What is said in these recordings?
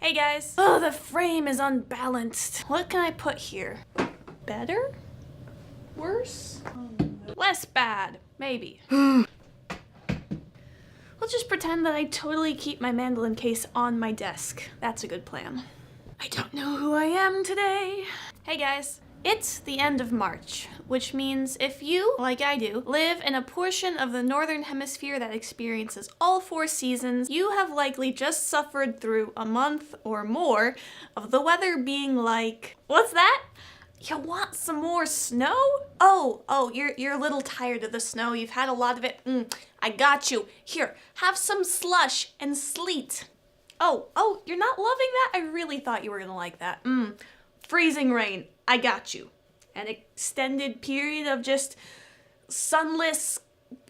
Hey guys! Oh, the frame is unbalanced. What can I put here? Better? Worse? Less bad, maybe. We'll just pretend that I totally keep my mandolin case on my desk. That's a good plan. I don't know who I am today. Hey guys. It's the end of March, which means if you, like I do, live in a portion of the northern hemisphere that experiences all 4 seasons, you have likely just suffered through a month or more of the weather being like, what's that? You want some more snow? Oh, you're a little tired of the snow. You've had a lot of it. I got you. Here, have some slush and sleet. Oh, you're not loving that? I really thought you were gonna like that. Freezing rain. I got you. An extended period of just sunless,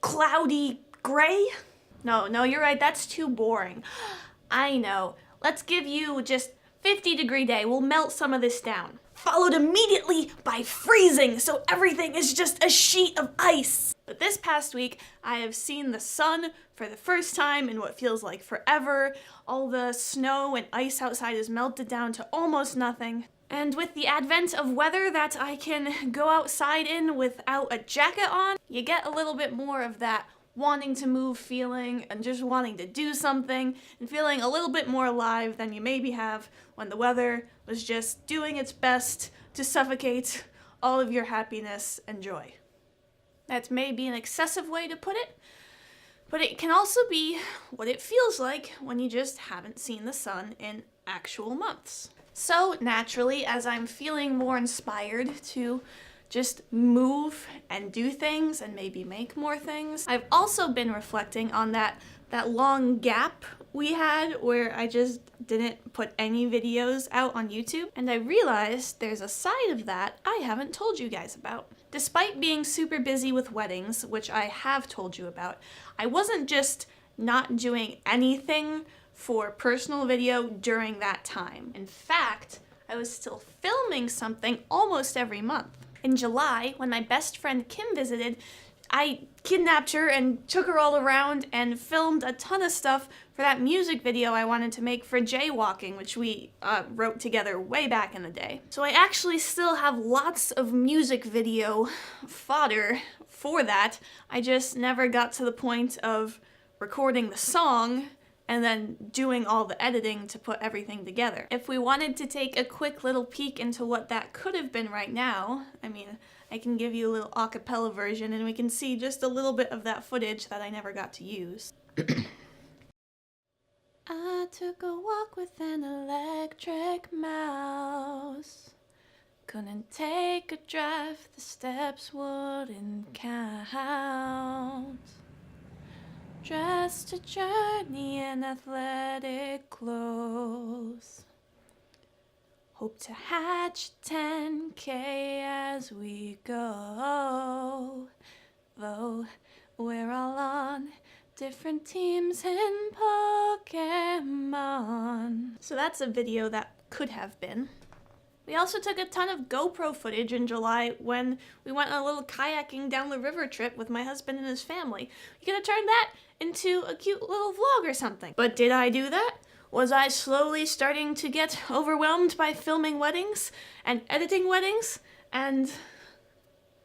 cloudy gray? No, you're right. That's too boring. I know. Let's give you just 50-degree day. We'll melt some of this down. Followed immediately by freezing, so everything is just a sheet of ice. But this past week, I have seen the sun for the first time in what feels like forever. All the snow and ice outside is melted down to almost nothing. And with the advent of weather that I can go outside in without a jacket on, you get a little bit more of that wanting to move feeling and just wanting to do something and feeling a little bit more alive than you maybe have when the weather was just doing its best to suffocate all of your happiness and joy. That may be an excessive way to put it, but it can also be what it feels like when you just haven't seen the sun in actual months. So naturally, as I'm feeling more inspired to just move and do things and maybe make more things, I've also been reflecting on that long gap we had where I just didn't put any videos out on YouTube, and I realized there's a side of that I haven't told you guys about. Despite being super busy with weddings, which I have told you about, I wasn't just not doing anything for personal video during that time. In fact, I was still filming something almost every month. In July, when my best friend Kim visited, I kidnapped her and took her all around and filmed a ton of stuff for that music video I wanted to make for jaywalking, which we wrote together way back in the day. So I actually still have lots of music video fodder for that. I just never got to the point of recording the song and then doing all the editing to put everything together. If we wanted to take a quick little peek into what that could have been right now, I mean, I can give you a little a cappella version and we can see just a little bit of that footage that I never got to use. I took a walk with an electric mouse. Couldn't take a drive, the steps wouldn't count. Dressed to journey in athletic clothes. Hope to hatch 10K as we go. Though we're all on different teams in Pokemon. So that's a video that could have been. We also took a ton of GoPro footage in July when we went on a little kayaking down the river trip with my husband and his family. We could have turned that into a cute little vlog or something. But did I do that? Was I slowly starting to get overwhelmed by filming weddings and editing weddings and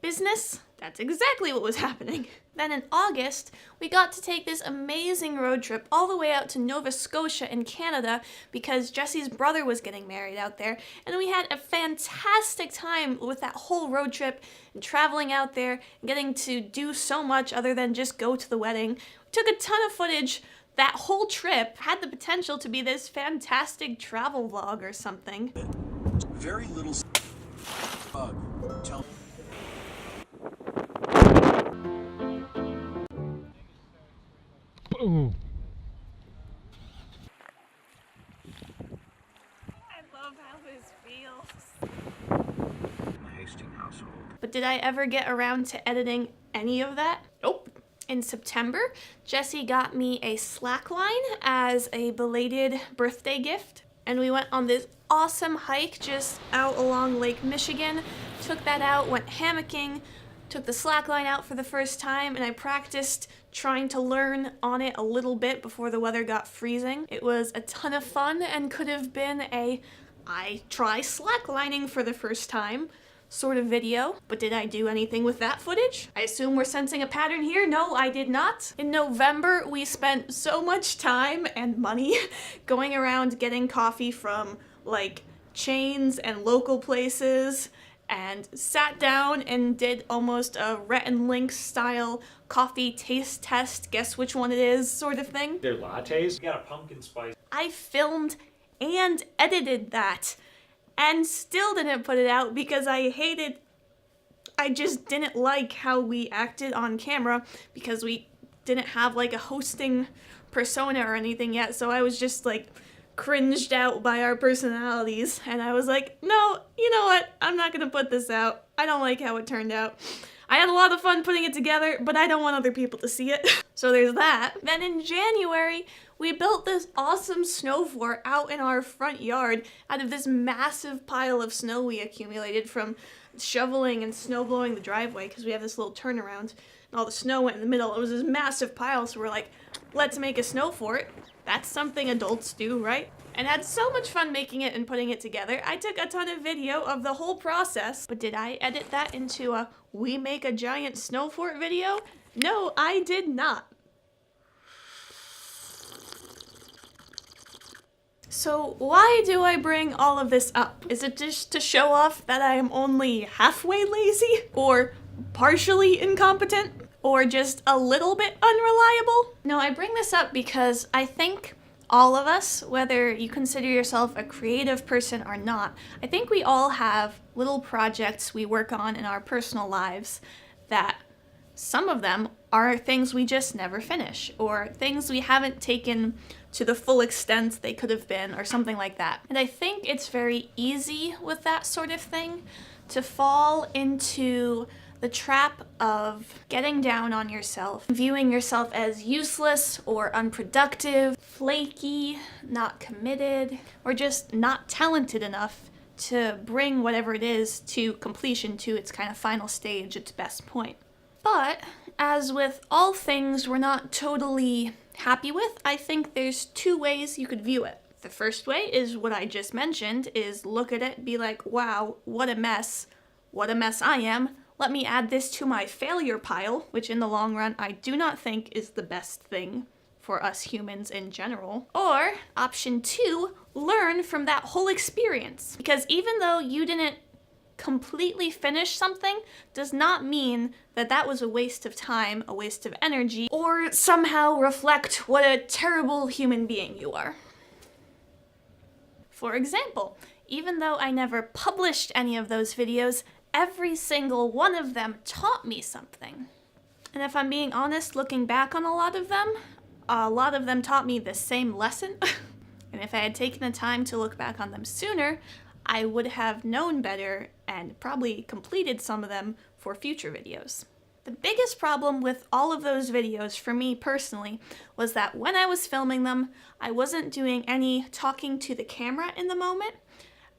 business? That's exactly what was happening. Then in August, we got to take this amazing road trip all the way out to Nova Scotia in Canada because Jesse's brother was getting married out there, and we had a fantastic time with that whole road trip and traveling out there and getting to do so much other than just go to the wedding. We took a ton of footage. That whole trip had the potential to be this fantastic travel vlog or something. Very little tell Boom. I love how this feels. the Hastings household. But did I ever get around to editing any of that? Nope. In September, Jesse got me a slackline as a belated birthday gift, and we went on this awesome hike just out along Lake Michigan, took that out, went hammocking, took the slackline out for the first time, and I practiced trying to learn on it a little bit before the weather got freezing. It was a ton of fun and could have been a I try slacklining for the first time sort of video. But did I do anything with that footage? I assume we're sensing a pattern here. No, I did not. In November, we spent so much time and money going around getting coffee from like chains and local places, and sat down and did almost a Rhett and Link style coffee taste test, guess which one it is sort of thing. They're lattes. You got a pumpkin spice. I filmed and edited that and still didn't put it out because I just didn't like how we acted on camera because we didn't have like a hosting persona or anything yet, so I was just like cringed out by our personalities, and I was like, no, you know what, I'm not gonna put this out. I don't like how it turned out. I had a lot of fun putting it together, but I don't want other people to see it. So there's that. Then in January, we built this awesome snow fort out in our front yard out of this massive pile of snow we accumulated from shoveling and snow blowing the driveway, because we have this little turnaround and all the snow went in the middle. It was this massive pile, so we're like, let's make a snow fort. That's something adults do, right? And had so much fun making it and putting it together. I took a ton of video of the whole process, but did I edit that into a we make a giant snow fort video? No, I did not. So why do I bring all of this up? Is it just to show off that I am only halfway lazy? Or partially incompetent? Or just a little bit unreliable? No, I bring this up because I think all of us, whether you consider yourself a creative person or not, I think we all have little projects we work on in our personal lives that some of them are things we just never finish, or things we haven't taken to the full extent they could have been, or something like that. And I think it's very easy with that sort of thing to fall into the trap of getting down on yourself, viewing yourself as useless or unproductive, flaky, not committed, or just not talented enough to bring whatever it is to completion, to its kind of final stage, its best point. But as with all things we're not totally happy with, I think there's two ways you could view it. The first way is what I just mentioned, is look at it, be like, wow, what a mess I am. Let me add this to my failure pile, which in the long run I do not think is the best thing for us humans in general. Or option two, learn from that whole experience. Because even though you didn't completely finish something, does not mean that that was a waste of time, a waste of energy, or somehow reflect what a terrible human being you are. For example, even though I never published any of those videos, every single one of them taught me something. And if I'm being honest, looking back on a lot of them taught me the same lesson. And if I had taken the time to look back on them sooner, I would have known better and probably completed some of them for future videos. The biggest problem with all of those videos for me personally was that when I was filming them, I wasn't doing any talking to the camera in the moment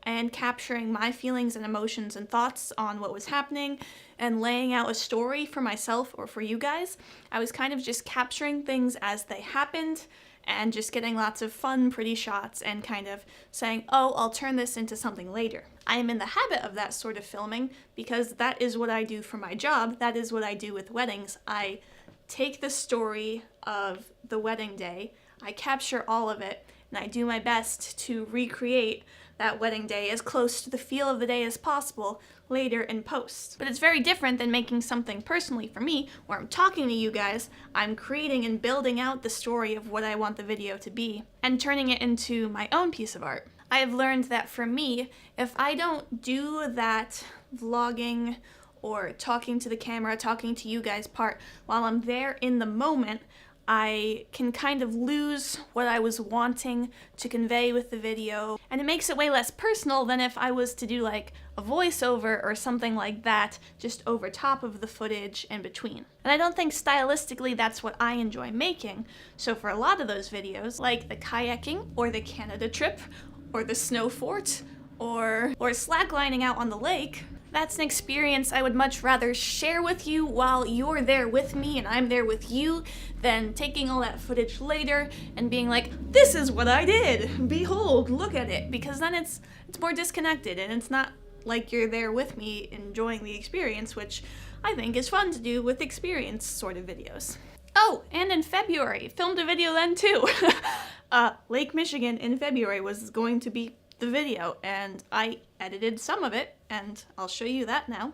and capturing my feelings and emotions and thoughts on what was happening and laying out a story for myself or for you guys. I was kind of just capturing things as they happened and just getting lots of fun, pretty shots and kind of saying, oh, I'll turn this into something later. I am in the habit of that sort of filming because that is what I do for my job. That is what I do with weddings. I take the story of the wedding day, I capture all of it, and I do my best to recreate that wedding day as close to the feel of the day as possible later in post. But it's very different than making something personally for me, where I'm talking to you guys, I'm creating and building out the story of what I want the video to be, and turning it into my own piece of art. I have learned that for me, if I don't do that vlogging or talking to the camera, talking to you guys part while I'm there in the moment, I can kind of lose what I was wanting to convey with the video, and it makes it way less personal than if I was to do like a voiceover or something like that just over top of the footage in between. And I don't think stylistically that's what I enjoy making, so for a lot of those videos, like the kayaking or the Canada trip or the snow fort or slacklining out on the lake, That's an experience I would much rather share with you while you're there with me and I'm there with you than taking all that footage later and being like, this is what I did, behold, look at it, because then it's more disconnected and it's not like you're there with me enjoying the experience, which I think is fun to do with experience sort of videos. Oh, and in February, filmed a video then too. Lake Michigan in February was going to be the video, and I edited some of it, and I'll show you that now.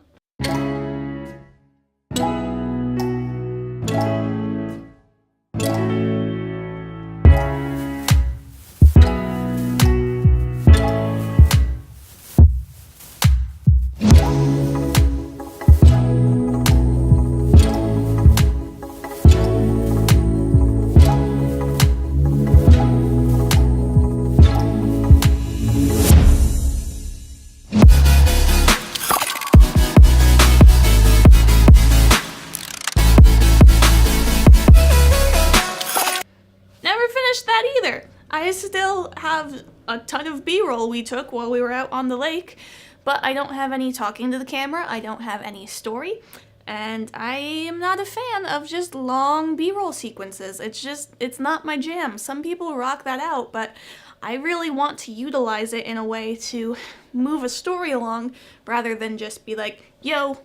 That either. I still have a ton of B-roll we took while we were out on the lake, but I don't have any talking to the camera, I don't have any story, and I am not a fan of just long B-roll sequences. It's not my jam. Some people rock that out, but I really want to utilize it in a way to move a story along rather than just be like, yo,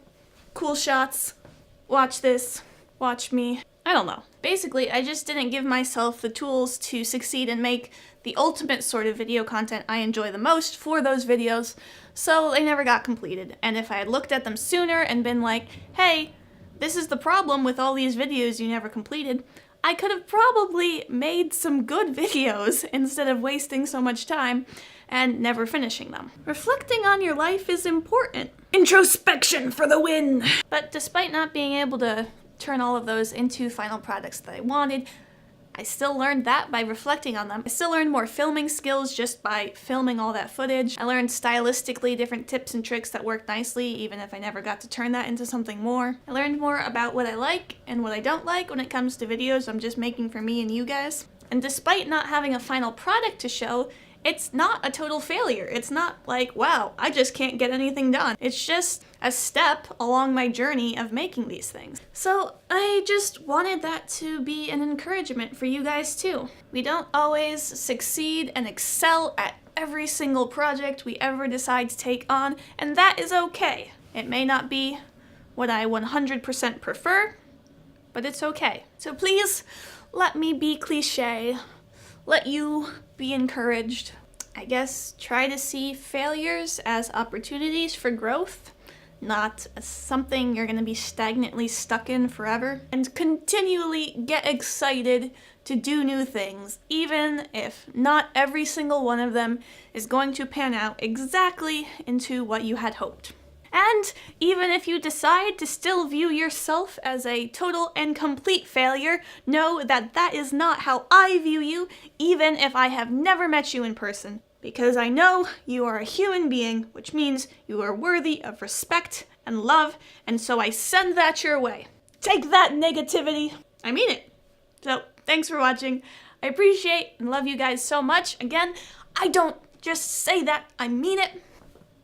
cool shots, watch this, watch me. I don't know. Basically, I just didn't give myself the tools to succeed and make the ultimate sort of video content I enjoy the most for those videos, so they never got completed. And if I had looked at them sooner and been like, hey, this is the problem with all these videos you never completed, I could have probably made some good videos instead of wasting so much time and never finishing them. Reflecting on your life is important. Introspection for the win! But despite not being able to turn all of those into final products that I wanted, I still learned that by reflecting on them. I still learned more filming skills just by filming all that footage. I learned stylistically different tips and tricks that worked nicely, even if I never got to turn that into something more. I learned more about what I like and what I don't like when it comes to videos I'm just making for me and you guys. And despite not having a final product to show, it's not a total failure. It's not like, wow, I just can't get anything done. It's just a step along my journey of making these things. So I just wanted that to be an encouragement for you guys too. We don't always succeed and excel at every single project we ever decide to take on, and that is okay. It may not be what I 100% prefer, but it's okay. So please let me be cliche. Let you be encouraged. I guess try to see failures as opportunities for growth, not as something you're going to be stagnantly stuck in forever. And continually get excited to do new things, even if not every single one of them is going to pan out exactly into what you had hoped. And even if you decide to still view yourself as a total and complete failure, know that that is not how I view you, even if I have never met you in person. Because I know you are a human being, which means you are worthy of respect and love, and so I send that your way. Take that, negativity. I mean it. So, thanks for watching. I appreciate and love you guys so much. Again, I don't just say that, I mean it.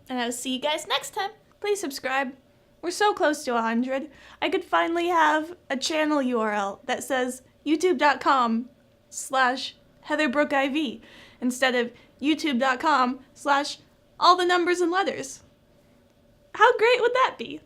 And I'll see you guys next time. Please subscribe. We're so close to 100. I could finally have a channel URL that says youtube.com/HeatherBrookeIV instead of youtube.com/all the numbers and letters. How great would that be?